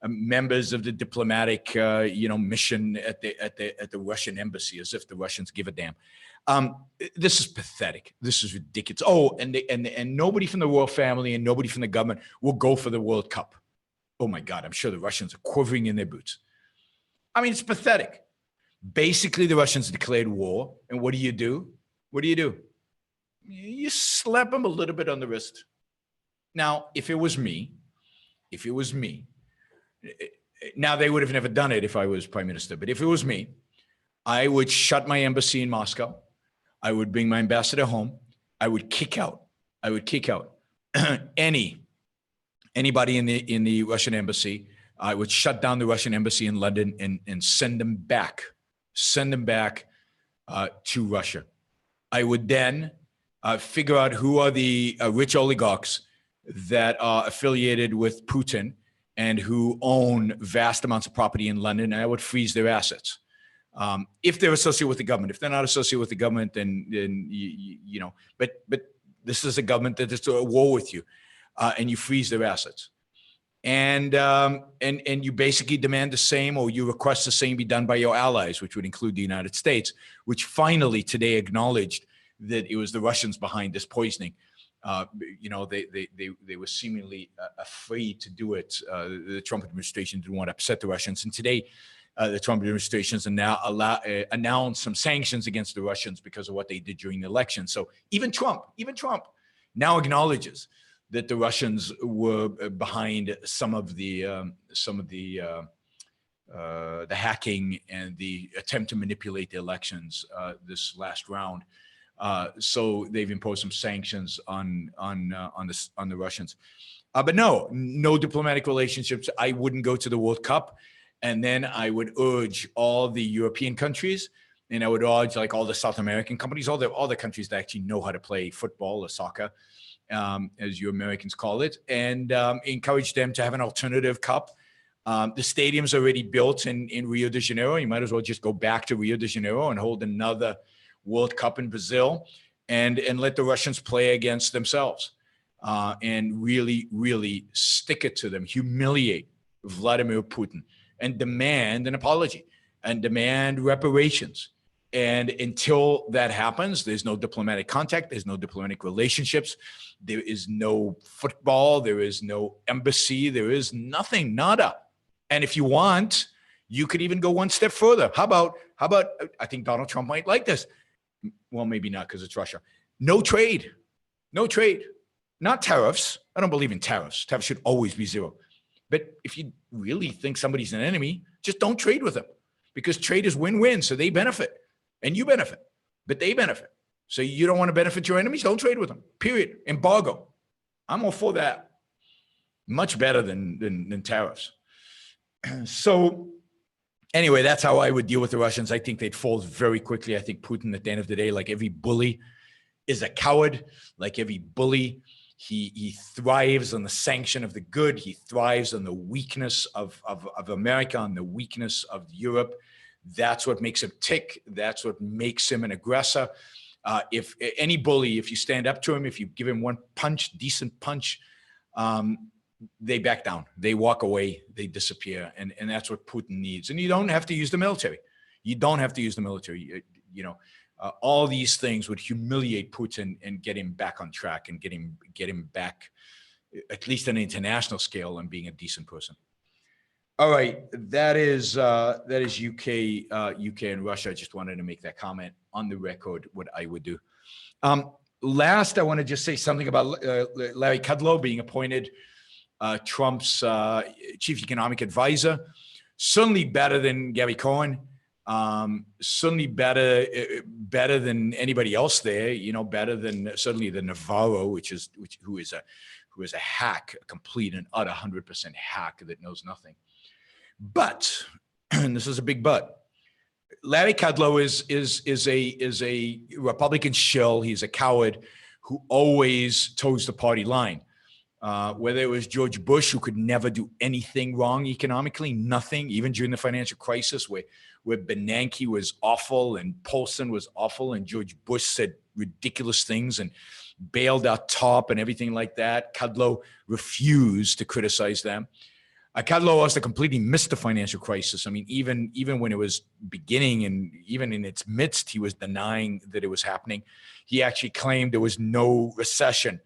members of the diplomatic, mission at the Russian embassy, as if the Russians give a damn. This is pathetic. This is ridiculous. Oh, and nobody from the royal family and nobody from the government will go for the World Cup. Oh my God, I'm sure the Russians are quivering in their boots. I mean, it's pathetic. Basically, the Russians declared war. And what do you do? What do you do? You slap them a little bit on the wrist. Now, if it was me, now they would have never done it if I was prime minister, but if it was me, I would shut my embassy in Moscow. I would bring my ambassador home. I would kick out anybody in the Russian embassy. I would shut down the Russian embassy in London and send them back to Russia. I would then figure out who are the rich oligarchs that are affiliated with Putin and who own vast amounts of property in London, and I would freeze their assets. If they're associated with the government. If they're not associated with the government, then but this is a government that is at war with you. And you freeze their assets, and you basically demand the same, or you request the same be done by your allies, which would include the United States, which finally today acknowledged that it was the Russians behind this poisoning. They were seemingly afraid to do it. The Trump administration didn't want to upset the Russians, and today the Trump administration has now announced some sanctions against the Russians because of what they did during the election. So even Trump now acknowledges that the Russians were behind some of the hacking and the attempt to manipulate the elections this last round. So they've imposed some sanctions on the Russians. But no diplomatic relationships. I wouldn't go to the World Cup, and then I would urge all the European countries, and I would urge like all the South American companies, all the countries that actually know how to play football or soccer, as you Americans call it, and encourage them to have an alternative cup. The stadium's already built in Rio de Janeiro. You might as well just go back to Rio de Janeiro and hold another World Cup in Brazil and let the Russians play against themselves and really, really stick it to them, humiliate Vladimir Putin and demand an apology and demand reparations. And until that happens, there's no diplomatic contact, there's no diplomatic relationships, there is no football, there is no embassy, there is nothing, nada. And if you want, you could even go one step further. How about, I think Donald Trump might like this. Well, maybe not because it's Russia. No trade, not tariffs. I don't believe in tariffs. Tariffs should always be zero. But if you really think somebody's an enemy, just don't trade with them, because trade is win-win. So they benefit and you benefit, but they benefit. So you don't want to benefit your enemies? Don't trade with them, period. Embargo. I'm all for that. Much better than tariffs. So anyway, that's how I would deal with the Russians. I think they'd fold very quickly. I think Putin, at the end of the day, like every bully, is a coward. Like every bully, he thrives on the sanction of the good. He thrives on the weakness of America, on the weakness of Europe. That's what makes him tick. That's what makes him an aggressor. If any bully, if you stand up to him, if you give him one punch, decent punch, they back down, they walk away, they disappear. And that's what Putin needs. And you don't have to use the military. You don't have to use the military. All these things would humiliate Putin and get him back on track and get him back, at least on an international scale, and being a decent person. All right, that is UK and Russia. I just wanted to make that comment on the record, what I would do. Last, I want to just say something about Larry Kudlow being appointed Trump's chief economic advisor. Certainly better than Gary Cohn. Certainly better than anybody else there. You know, better than certainly the Navarro, who is a hack, a complete and utter 100% hack that knows nothing. But, and this is a big but, Larry Kudlow is a Republican shill. He's a coward who always toes the party line. Whether it was George Bush, who could never do anything wrong economically, nothing, even during the financial crisis, where Bernanke was awful and Paulson was awful, and George Bush said ridiculous things and bailed out top and everything like that. Kudlow refused to criticize them. Kudlow also completely missed the financial crisis. I mean, even when it was beginning and even in its midst, he was denying that it was happening. He actually claimed there was no recession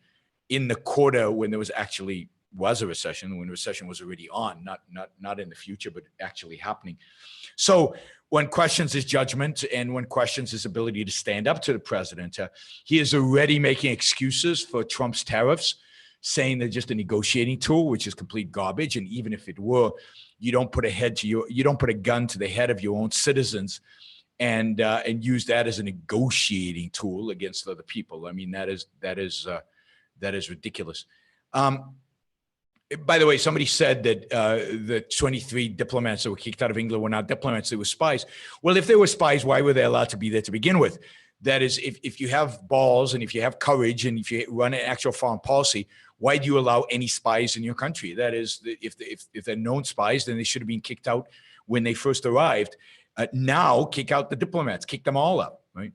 in the quarter when there was a recession, when the recession was already on, not in the future, but actually happening. So one questions his judgment and one questions his ability to stand up to the president. He is already making excuses for Trump's tariffs, saying they're just a negotiating tool, which is complete garbage. And even if it were, you don't put a gun to the head of your own citizens and use that as a negotiating tool against other people. I mean, that is ridiculous. By the way, somebody said that the 23 diplomats that were kicked out of England were not diplomats, they were spies. Well, if they were spies, why were they allowed to be there to begin with? That is, if you have balls and if you have courage and if you run an actual foreign policy, why do you allow any spies in your country? That is, if they're known spies, then they should have been kicked out when they first arrived. Now, kick out the diplomats, kick them all out, right?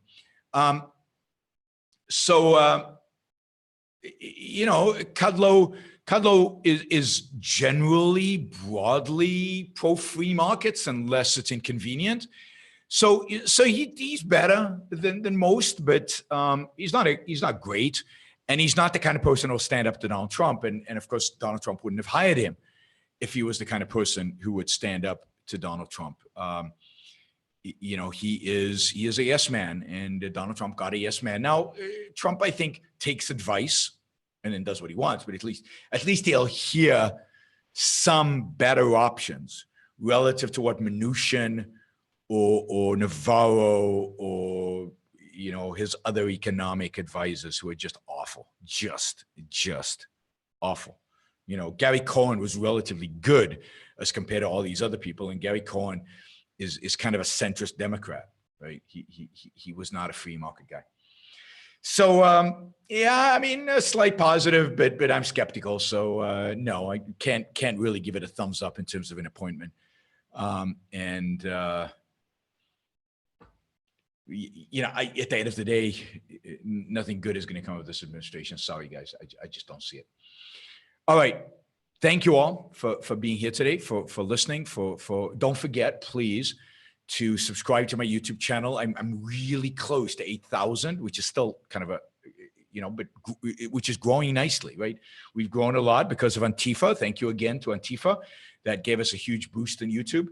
You know, Kudlow is generally broadly pro-free markets unless it's inconvenient. So he's better than most, but he's not great, and he's not the kind of person who'll stand up to Donald Trump. And of course, Donald Trump wouldn't have hired him if he was the kind of person who would stand up to Donald Trump. You know, he is a yes man, and Donald Trump got a yes man. Now, Trump, I think, takes advice and then does what he wants, but at least he'll hear some better options relative to what Mnuchin or Navarro or, you know, his other economic advisors who are just awful, just awful. You know, Gary Cohn was relatively good as compared to all these other people, and Gary Cohn is kind of a centrist Democrat, right? He was not a free market guy. So yeah, I mean, a slight positive, but I'm skeptical. So no, I can't really give it a thumbs up in terms of an appointment. You know, at the end of the day, nothing good is going to come of this administration. Sorry, guys, I just don't see it. All right. Thank you all for being here today, for listening, for don't forget, please, to subscribe to my YouTube channel. I'm really close to 8,000, which is still kind of a, you know, but which is growing nicely, right? We've grown a lot because of Antifa. Thank you again to Antifa. That gave us a huge boost in YouTube.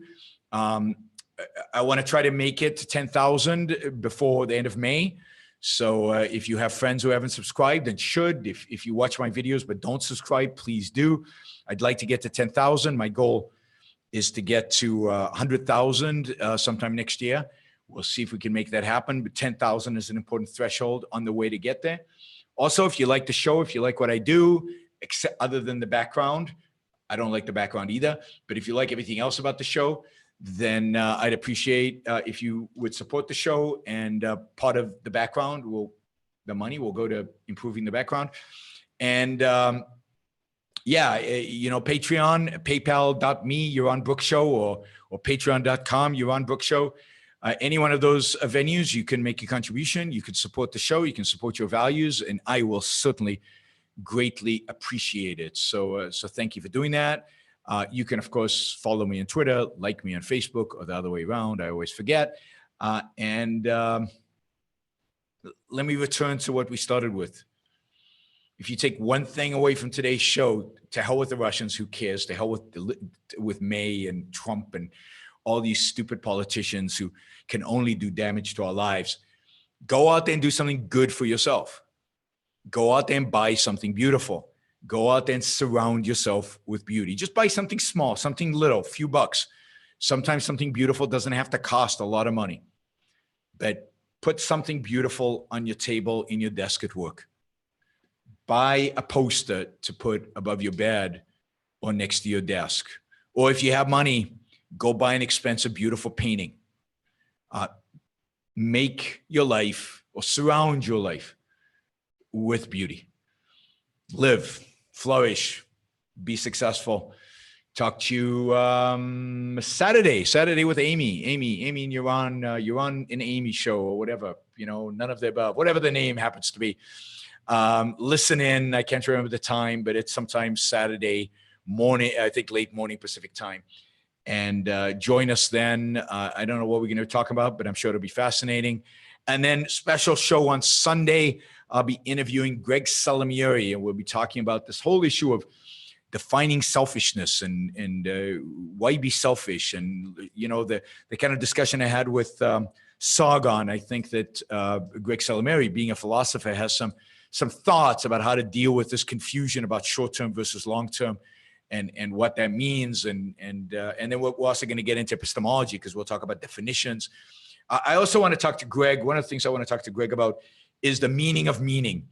I want to try to make it to 10,000 before the end of May. So if you have friends who haven't subscribed and should, if you watch my videos but don't subscribe, please do. I'd like to get to 10,000. My goal is to get to 100,000 sometime next year. We'll see if we can make that happen, but 10,000 is an important threshold on the way to get there. Also, if you like the show, if you like what I do, except other than the background, I don't like the background either, but if you like everything else about the show, then I'd appreciate if you would support the show, and part of the background the money will go to improving the background. And yeah, you know, Patreon, paypal.me, Yaron Brook Show, or patreon.com, Yaron Brook Show. Any one of those venues, you can make a contribution. You can support the show. You can support your values, and I will certainly greatly appreciate it. So thank you for doing that. You can, of course, follow me on Twitter, like me on Facebook, or the other way around. I always forget. let me return to what we started with. If you take one thing away from today's show, to hell with the Russians, who cares? To hell with May and Trump and all these stupid politicians who can only do damage to our lives. Go out there and do something good for yourself. Go out there and buy something beautiful. Go out there and surround yourself with beauty. Just buy something small, something little, few bucks. Sometimes something beautiful doesn't have to cost a lot of money. But put something beautiful on your table in your desk at work. Buy a poster to put above your bed or next to your desk. Or if you have money, go buy an expensive, beautiful painting. Make your life or surround your life with beauty. Live, flourish, be successful. Talk to you Saturday with Amy and Yaron an Amy show or whatever, none of the above, whatever the name happens to be. Listen in. I can't remember the time, but it's sometime Saturday morning, I think late morning Pacific time. And join us then. I don't know what we're going to talk about, but I'm sure it'll be fascinating. And then special show on Sunday, I'll be interviewing Greg Salamieri, and we'll be talking about this whole issue of defining selfishness and why be selfish. And, the kind of discussion I had with Sargon. I think that Greg Salamieri, being a philosopher, has some thoughts about how to deal with this confusion about short-term versus long-term and what that means. And then we're also going to get into epistemology because we'll talk about definitions. I also want to talk to Greg. One of the things I want to talk to Greg about is the meaning of meaning.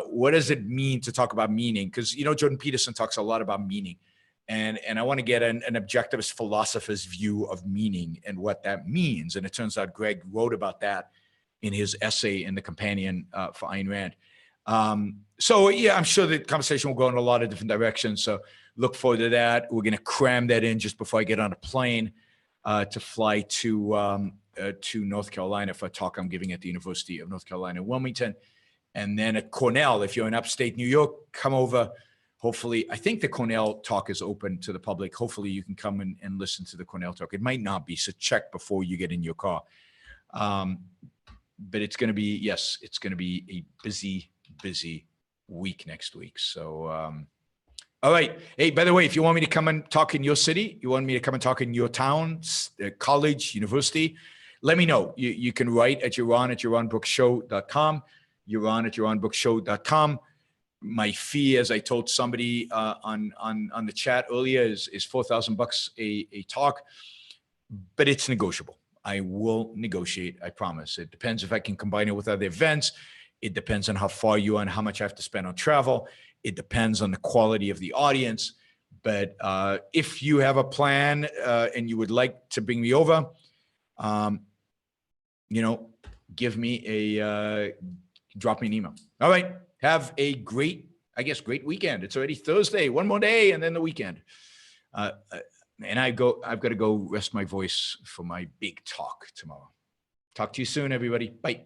What does it mean to talk about meaning? Because, Jordan Peterson talks a lot about meaning. And I want to get an objectivist philosopher's view of meaning and what that means. And it turns out Greg wrote about that in his essay in the companion for Ayn Rand. So yeah, I'm sure the conversation will go in a lot of different directions. So look forward to that. We're going to cram that in just before I get on a plane to fly to North Carolina for a talk I'm giving at the University of North Carolina, Wilmington. And then at Cornell, if you're in upstate New York, come over. Hopefully, I think the Cornell talk is open to the public. Hopefully you can come and listen to the Cornell talk. It might not be, so check before you get in your car. But it's going to be, yes, it's going to be a busy week next week. So, all right. Hey, by the way, if you want me to come and talk in your city, you want me to come and talk in your town, college, university, let me know. You can write at yaron@yaronbrookshow.com, yaron@yaronbrookshow.com. My fee, as I told somebody on the chat earlier, is $4,000 a talk, but it's negotiable. I will negotiate, I promise. It depends if I can combine it with other events. It depends on how far you are and how much I have to spend on travel. It depends on the quality of the audience. But if you have a plan and you would like to bring me over, give me drop me an email. All right. Have a great weekend. It's already Thursday, one more day, and then the weekend. And I've got to go rest my voice for my big talk tomorrow. Talk to you soon, everybody. Bye.